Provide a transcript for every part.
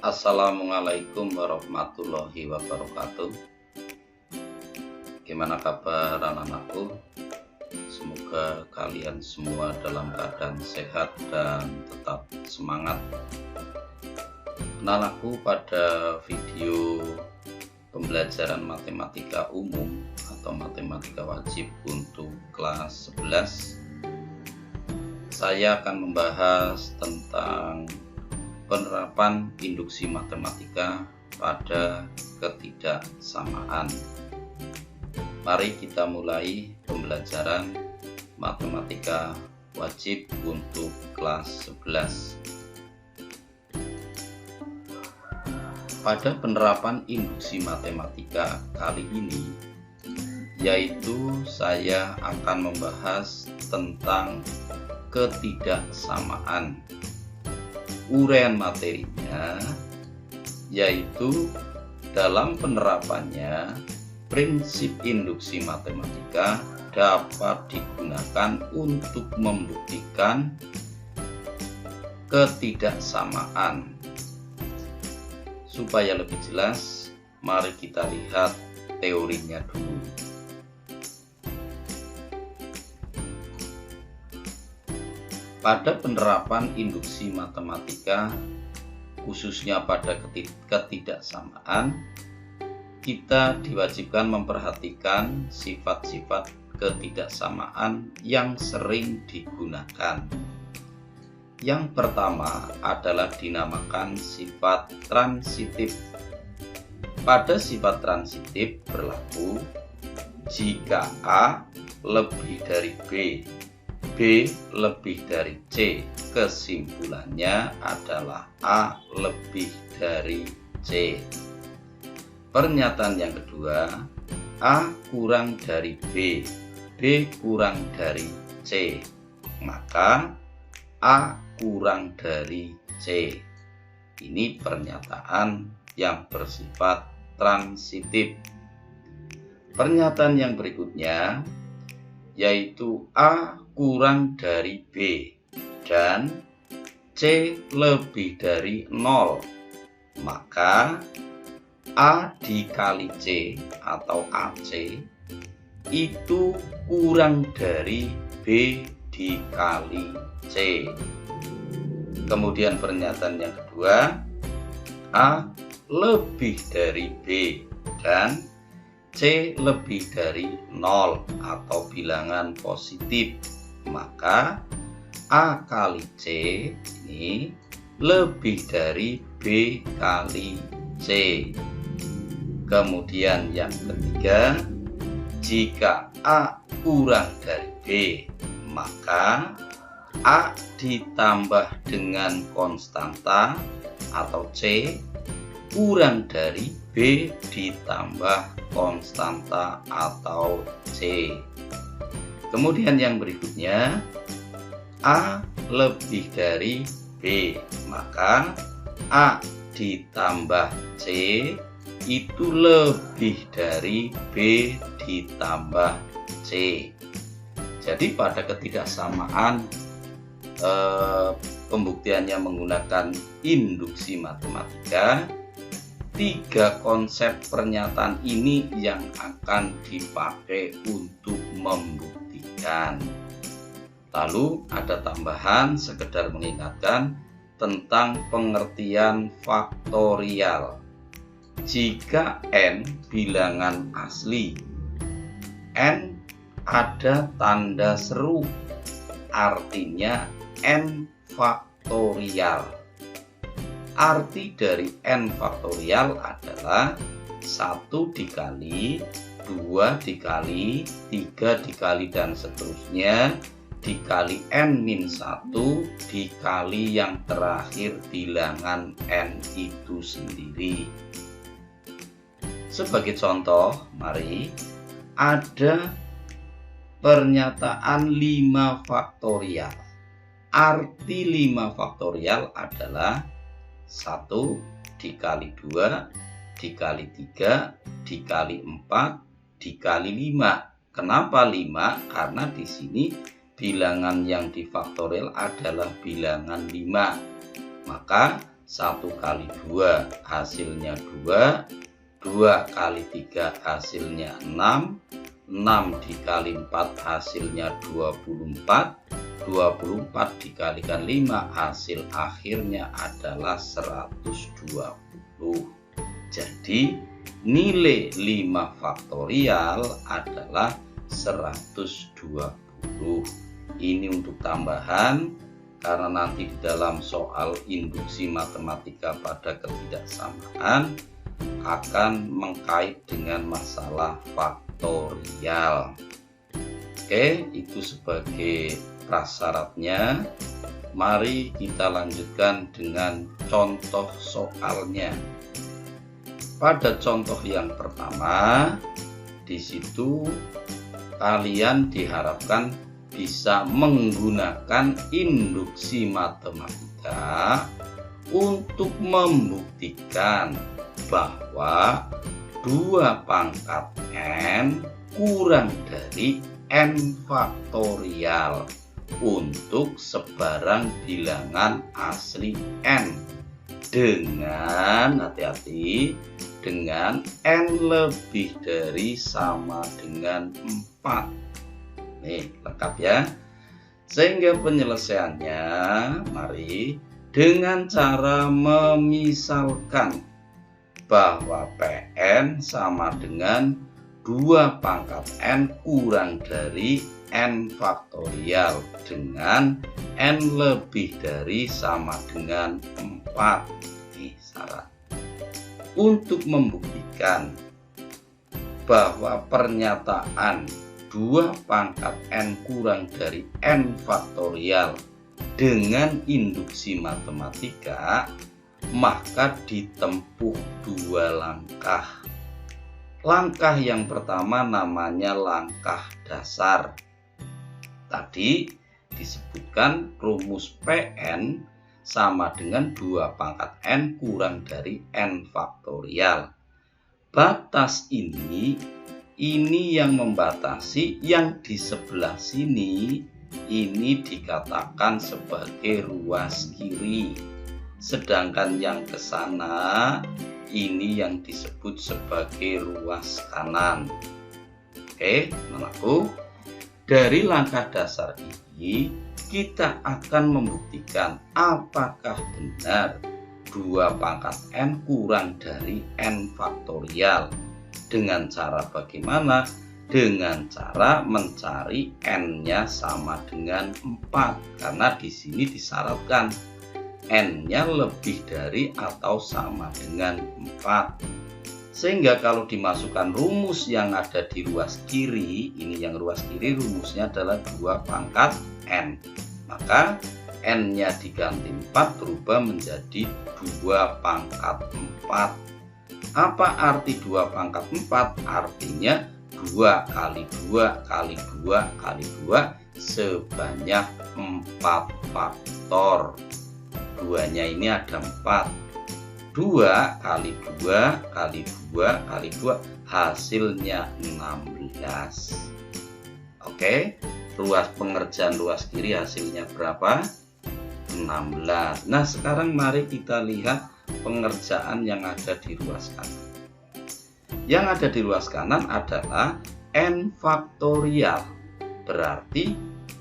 Assalamualaikum warahmatullahi wabarakatuh. Gimana kabar anak-anakku? Semoga kalian semua dalam keadaan sehat dan tetap semangat. Anak-anakku, pada video pembelajaran matematika umum atau matematika wajib untuk kelas 11, saya akan membahas tentang penerapan induksi matematika pada ketidaksamaan. Mari kita mulai pembelajaran matematika wajib untuk kelas 11. Pada penerapan induksi matematika kali ini, yaitu saya akan membahas tentang ketidaksamaan. Uraian materinya yaitu dalam penerapannya prinsip induksi matematika dapat digunakan untuk membuktikan ketidaksamaan. Supaya lebih jelas, mari kita lihat teorinya dulu. Pada penerapan induksi matematika, khususnya pada ketidaksamaan, kita diwajibkan memperhatikan sifat-sifat ketidaksamaan yang sering digunakan. Yang pertama adalah dinamakan sifat transitif. Pada sifat transitif berlaku jika A lebih dari B, B lebih dari C, kesimpulannya adalah A lebih dari C. Pernyataan yang kedua, A kurang dari B, B kurang dari C, maka A kurang dari C. Ini pernyataan yang bersifat transitif. Pernyataan yang berikutnya yaitu A kurang dari B dan C lebih dari 0, maka A dikali C atau AC itu kurang dari B dikali C. Kemudian pernyataan yang kedua, A lebih dari B dan C lebih dari 0 atau bilangan positif, maka A kali C ini lebih dari B kali C. Kemudian yang ketiga, jika A kurang dari B, maka A ditambah dengan konstanta atau C kurang dari B ditambah konstanta atau C. Kemudian yang berikutnya, A lebih dari B, maka A ditambah C itu lebih dari B ditambah C. Jadi pada ketidaksamaan pembuktiannya menggunakan induksi matematika, 3 konsep pernyataan ini yang akan dipakai untuk membuktikan. Lalu ada tambahan sekedar mengingatkan tentang pengertian faktorial. Jika n bilangan asli, n ada tanda seru, artinya n faktorial. Arti dari n faktorial adalah 1 dikali, 2 dikali, 3 dikali dan seterusnya dikali n-1 dikali yang terakhir bilangan n itu sendiri. Sebagai contoh, mari ada pernyataan 5 faktorial. Arti 5 faktorial adalah 1 dikali 2 dikali 3 dikali 4 dikali 5. Kenapa 5? Karena di sini bilangan yang difaktorial adalah bilangan 5. Maka 1 kali 2 hasilnya 2, 2 kali 3 hasilnya 6, 6 dikali 4 hasilnya 24, 24 dikalikan 5 hasil akhirnya adalah 120. Jadi nilai 5 faktorial adalah 120. Ini untuk tambahan karena nanti di dalam soal induksi matematika pada ketidaksamaan akan mengkait dengan masalah faktorial. Oke, itu sebagai prasyaratnya. Mari kita lanjutkan dengan contoh soalnya. Pada contoh yang pertama, di situ kalian diharapkan bisa menggunakan induksi matematika untuk membuktikan bahwa 2 pangkat n kurang dari n faktorial untuk sebarang bilangan asli n dengan, hati-hati, dengan n lebih dari sama dengan 4. Nih, lengkap ya. Sehingga penyelesaiannya, mari dengan cara memisalkan bahwa Pn sama dengan 2 pangkat n kurang dari n faktorial dengan n lebih dari sama dengan 4. Ini syarat. Untuk membuktikan bahwa pernyataan 2 pangkat n kurang dari n faktorial dengan induksi matematika, maka ditempuh 2 langkah. Langkah yang pertama namanya langkah dasar. Tadi disebutkan rumus Pn sama dengan 2 pangkat n kurang dari n faktorial. Batas ini yang membatasi yang di sebelah sini ini dikatakan sebagai ruas kiri. Sedangkan yang ke sana ini yang disebut sebagai ruas kanan. Oke, teman-temanku. Dari langkah dasar ini kita akan membuktikan apakah benar 2 pangkat n kurang dari n faktorial. Dengan cara bagaimana? Dengan cara mencari n-nya sama dengan 4. Karena di sini disyaratkan n-nya lebih dari atau sama dengan 4. Sehingga kalau dimasukkan rumus yang ada di ruas kiri, ini yang ruas kiri rumusnya adalah 2 pangkat n. Maka n-nya diganti 4 berubah menjadi 2 pangkat 4. Apa arti 2 pangkat 4? Artinya 2 kali 2 kali 2 kali 2 sebanyak 4 faktor. 2-nya ini ada 4. 2 kali 2 kali 2 kali 2 hasilnya 16. Oke, pengerjaan ruas kiri hasilnya berapa? 16. Nah, sekarang mari kita lihat pengerjaan yang ada di ruas kanan. Yang ada di ruas kanan adalah n faktorial. Berarti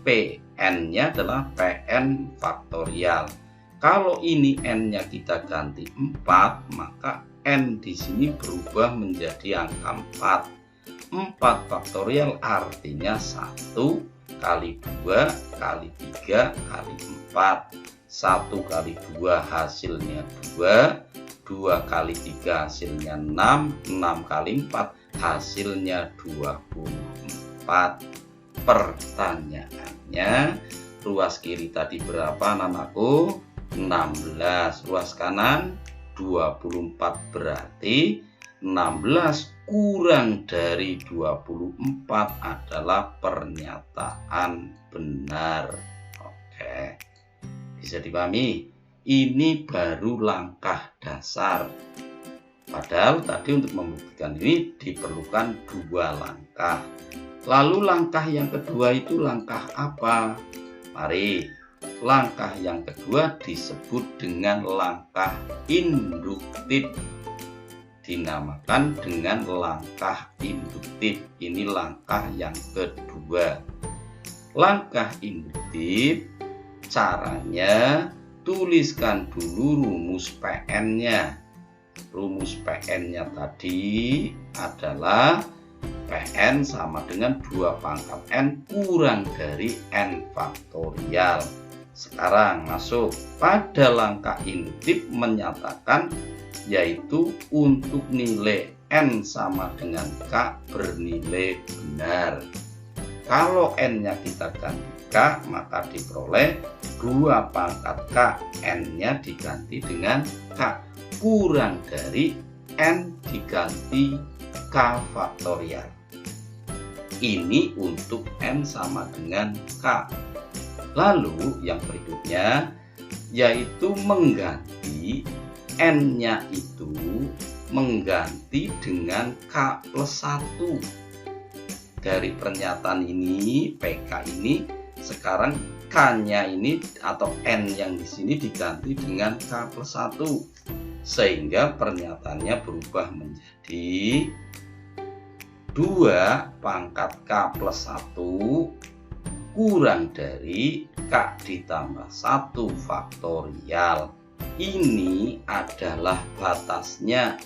Pn-nya adalah Pn faktorial. Kalau ini n-nya kita ganti 4, maka n di sini berubah menjadi angka 4. 4 faktorial artinya 1 kali 2 kali 3 kali 4. 1 kali 2 hasilnya 2, 2 kali 3 hasilnya 6, 6 kali 4 hasilnya 24. Pertanyaannya, ruas kiri tadi berapa anak-anakku? 16. Ruas kanan 24, berarti 16 kurang dari 24 adalah pernyataan benar. Oke, bisa dipahami? Ini baru langkah dasar. Padahal tadi untuk membuktikan ini diperlukan 2 langkah. Lalu langkah yang kedua itu langkah apa? Mari Langkah yang kedua disebut dengan langkah induktif. Dinamakan dengan langkah induktif. Ini langkah yang kedua. Langkah induktif, caranya tuliskan dulu rumus PN-nya. Rumus PN-nya tadi adalah PN sama dengan 2 pangkat N kurang dari N faktorial. Sekarang masuk pada langkah induktif menyatakan, yaitu untuk nilai N sama dengan K bernilai benar. Kalau N-nya kita ganti K, maka diperoleh 2 pangkat K, N-nya diganti dengan K kurang dari N diganti K faktorial. Ini untuk N sama dengan K. Lalu yang berikutnya yaitu mengganti N-nya itu mengganti dengan K plus 1. Dari pernyataan ini, PK ini, sekarang K-nya ini atau N yang di sini diganti dengan K plus 1. Sehingga pernyataannya berubah menjadi 2 pangkat K plus 1 kurang dari K ditambah 1 faktorial. Ini adalah batasnya.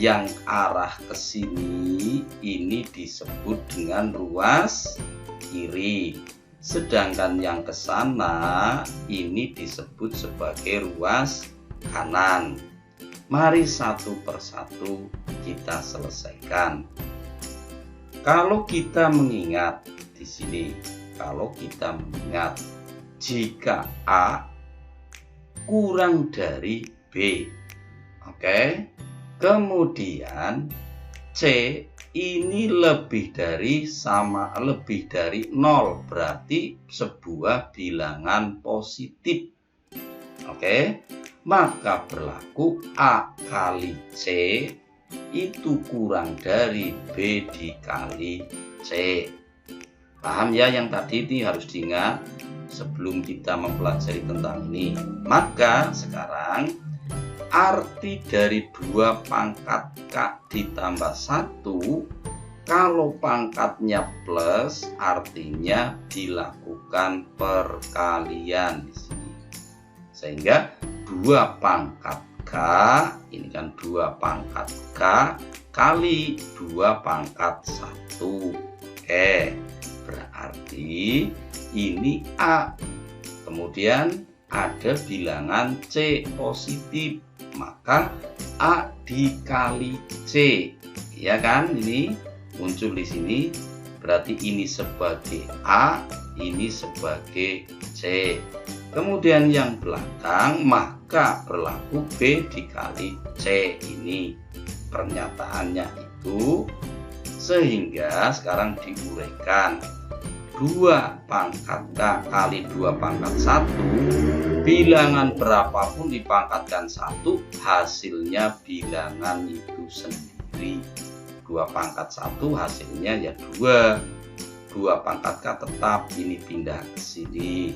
Yang arah ke sini ini disebut dengan ruas kiri. Sedangkan yang ke sana ini disebut sebagai ruas kanan. Mari satu persatu kita selesaikan. Kalau kita mengingat di sini, jika A kurang dari B, oke, kemudian C ini lebih dari 0, berarti sebuah bilangan positif, oke, maka berlaku A kali C itu kurang dari B dikali C. Paham ya, yang tadi ini harus diingat sebelum kita mempelajari tentang ini. Maka sekarang arti dari 2 pangkat K ditambah 1, kalau pangkatnya plus artinya dilakukan perkalian di sini. Sehingga 2 pangkat K, ini kan 2 pangkat K kali 2 pangkat 1. Oke, berarti ini A. Kemudian ada bilangan C positif, maka A dikali C, ya kan? Ini muncul di sini, berarti ini sebagai A, ini sebagai C. Kemudian yang belakang maka berlaku B dikali C. Ini pernyataannya itu. Sehingga sekarang diuraikan 2 pangkat K kali 2 pangkat 1, bilangan berapapun dipangkatkan 1, hasilnya bilangan itu sendiri. 2 pangkat 1 hasilnya ya 2. 2 pangkat K tetap, ini pindah ke sini,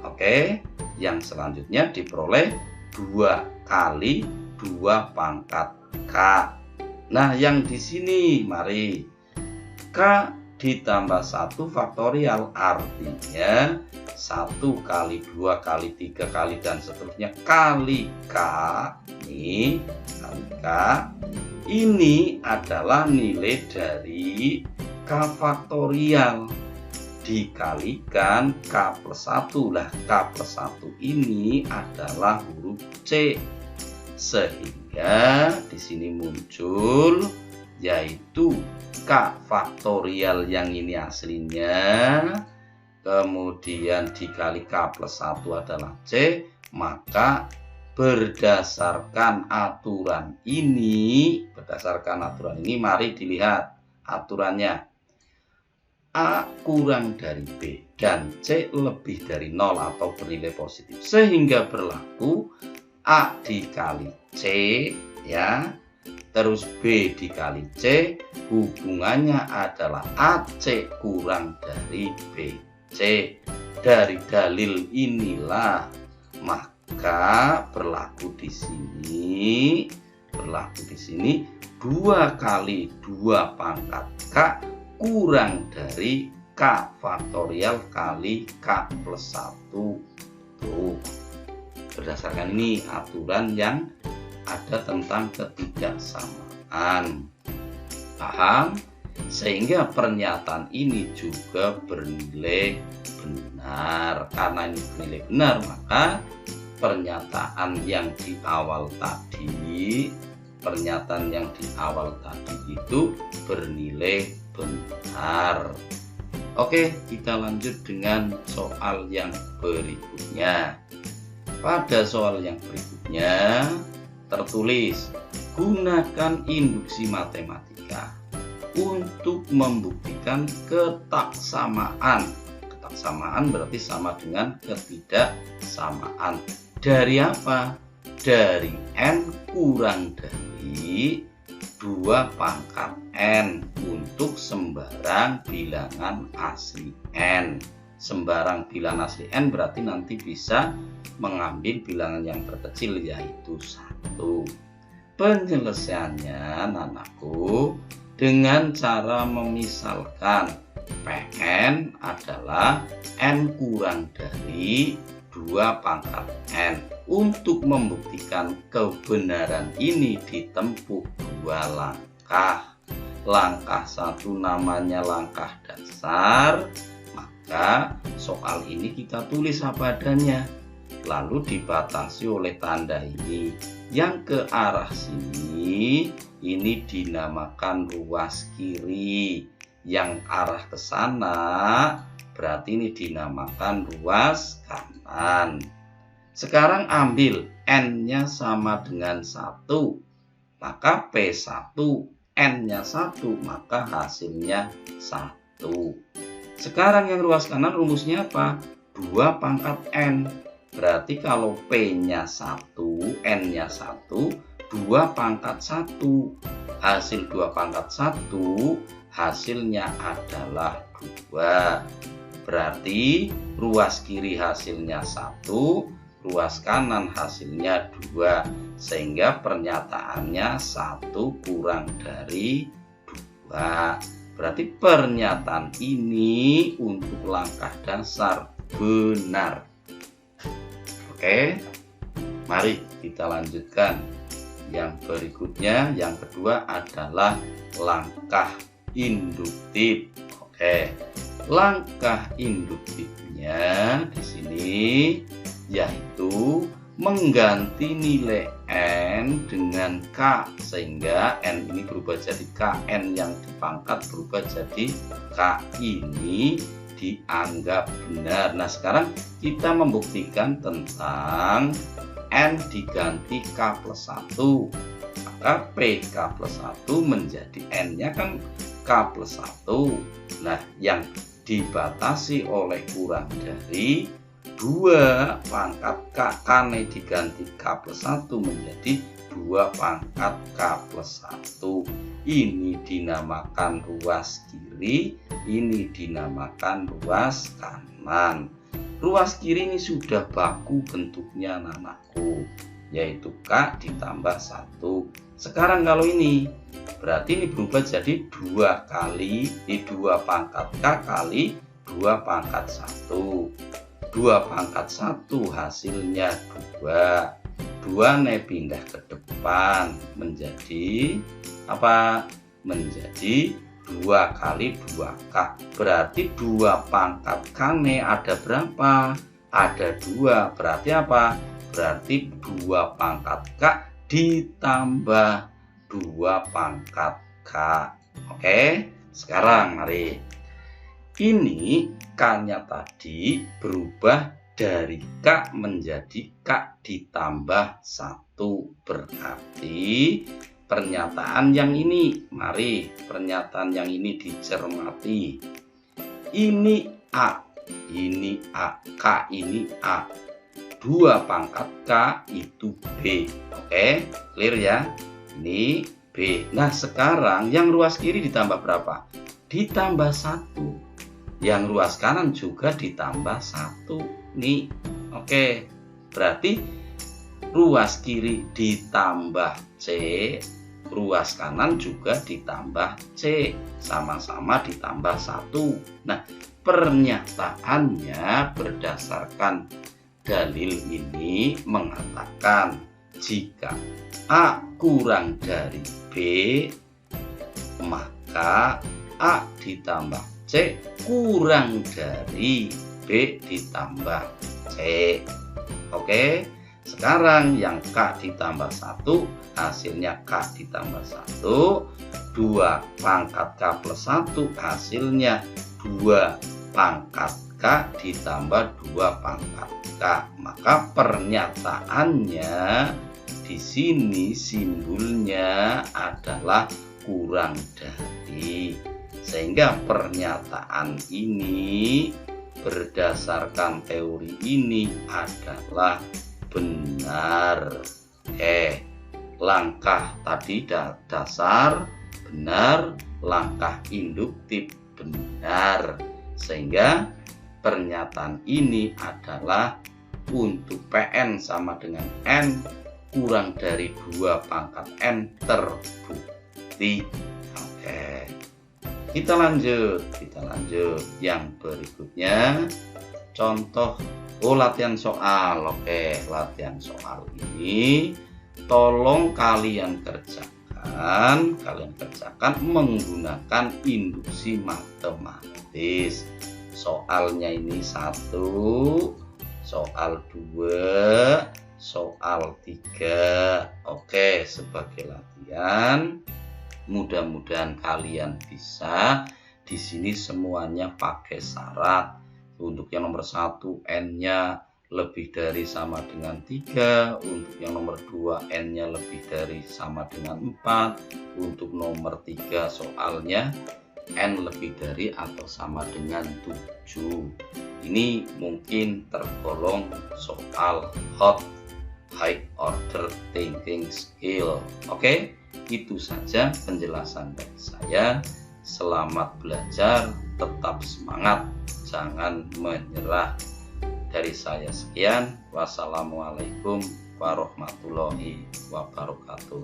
Oke, yang selanjutnya diperoleh 2 kali 2 pangkat K. Nah, yang di sini mari K ditambah 1 faktorial, artinya 1 kali 2 kali 3 kali dan seterusnya kali K. Ini kali K, ini adalah nilai dari K faktorial dikalikan K plus 1. Lah, K plus 1 ini adalah huruf C. Sehingga di sini muncul yaitu K faktorial yang ini aslinya, kemudian dikali K plus 1 adalah C, maka berdasarkan aturan ini, mari dilihat aturannya. A kurang dari B dan C lebih dari 0 atau bernilai positif, sehingga berlaku A dikali C, ya, terus B dikali C, hubungannya adalah AC kurang dari B. C. Dari dalil inilah maka berlaku di sini 2 kali 2 pangkat K kurang dari K faktorial kali K plus 1. Tuh. Berdasarkan ini aturan yang ada tentang ketiksamaan. Paham? Sehingga pernyataan ini juga bernilai benar. Karena ini bernilai benar, maka pernyataan yang di awal tadi itu bernilai benar. Oke, kita lanjut dengan soal yang berikutnya. Pada soal yang berikutnya tertulis, gunakan induksi matematika untuk membuktikan ketaksamaan. Ketaksamaan berarti sama dengan ketidaksamaan. Dari apa? Dari N kurang dari 2 pangkat N untuk sembarang bilangan asli N. Sembarang bilangan asli N berarti nanti bisa mengambil bilangan yang terkecil yaitu 1. Penyelesaiannya anakku dengan cara memisalkan Pn adalah N kurang dari 2 pangkat N. Untuk membuktikan kebenaran ini ditempuh 2 langkah. Langkah 1 namanya langkah dasar, maka soal ini kita tulis apa adanya, lalu dibatasi oleh tanda ini. Yang ke arah sini ini dinamakan ruas kiri, yang arah ke sana berarti ini dinamakan ruas kanan. Sekarang ambil N-nya sama dengan 1, maka P1, N-nya 1, maka hasilnya 1. Sekarang yang ruas kanan rumusnya apa? 2 pangkat N. Berarti kalau P-nya 1, N-nya 1, 2 pangkat 1. Hasil 2 pangkat 1, hasilnya adalah 2. Berarti ruas kiri hasilnya 1, ruas kanan hasilnya 2. Sehingga pernyataannya 1 kurang dari 2. Berarti pernyataan ini untuk langkah dasar benar. Oke, mari kita lanjutkan. Yang berikutnya, yang kedua adalah langkah induktif. Oke, langkah induktifnya di sini yaitu mengganti nilai N dengan K, sehingga N ini berubah jadi K, N yang dipangkat berubah jadi K, ini dianggap benar. Nah, sekarang kita membuktikan tentang N diganti K plus 1, maka PK plus 1 menjadi N-nya kan K plus 1. Nah, yang dibatasi oleh kurang dari 2 pangkat K, K-nya diganti K plus 1 menjadi 2 pangkat K plus 1. Ini dinamakan ruas kiri, ini dinamakan ruas kanan. Ruas kiri ini sudah baku bentuknya anakku, yaitu K ditambah 1. Sekarang kalau ini berarti ini berubah jadi 2 kali 2 pangkat K kali 2 pangkat 1. 2 pangkat 1 hasilnya 2. 2 nya pindah ke depan menjadi apa? Menjadi 2 kali 2K. Berarti 2 pangkat K nya ada berapa? Ada 2. Berarti apa? Berarti 2 pangkat K ditambah 2 pangkat K. Oke, sekarang mari. Ini K-nya tadi berubah dari K menjadi K ditambah 1. Berarti pernyataan yang ini, mari pernyataan yang ini dicermati. Ini A, ini A, K ini A. 2 pangkat K itu B. Oke, clear ya? Ini B. Nah, sekarang yang ruas kiri ditambah berapa? Ditambah 1. Yang ruas kanan juga ditambah 1 nih. Oke, berarti ruas kiri ditambah C, ruas kanan juga ditambah C, sama-sama ditambah 1. Nah, pernyataannya berdasarkan dalil ini mengatakan jika A kurang dari B, maka A ditambah C kurang dari B ditambah C. Oke, sekarang yang K ditambah 1 hasilnya K ditambah 1, 2 pangkat K plus 1 hasilnya 2 pangkat K ditambah 2 pangkat K. Maka pernyataannya di sini simbolnya adalah kurang dari. Sehingga pernyataan ini berdasarkan teori ini adalah benar. Oke, langkah tadi dasar benar, langkah induktif benar, sehingga pernyataan ini adalah untuk Pn sama dengan N kurang dari 2 pangkat N terbukti. Oke, kita lanjut yang berikutnya, contoh latihan soal. Oke, latihan soal ini tolong kalian kerjakan menggunakan induksi matematis. Soalnya ini 1, soal 2, soal 3. Oke, sebagai latihan mudah-mudahan kalian bisa. Di sini semuanya pakai syarat. Untuk yang nomor 1 N-nya lebih dari sama dengan 3, untuk yang nomor 2 N-nya lebih dari sama dengan 4, untuk nomor 3 soalnya N lebih dari atau sama dengan 7. Ini mungkin tergolong soal hot high order thinking skill. Oke, itu saja penjelasan dari saya. Selamat belajar, tetap semangat, jangan menyerah. Dari saya sekian. Wassalamualaikum warahmatullahi wabarakatuh.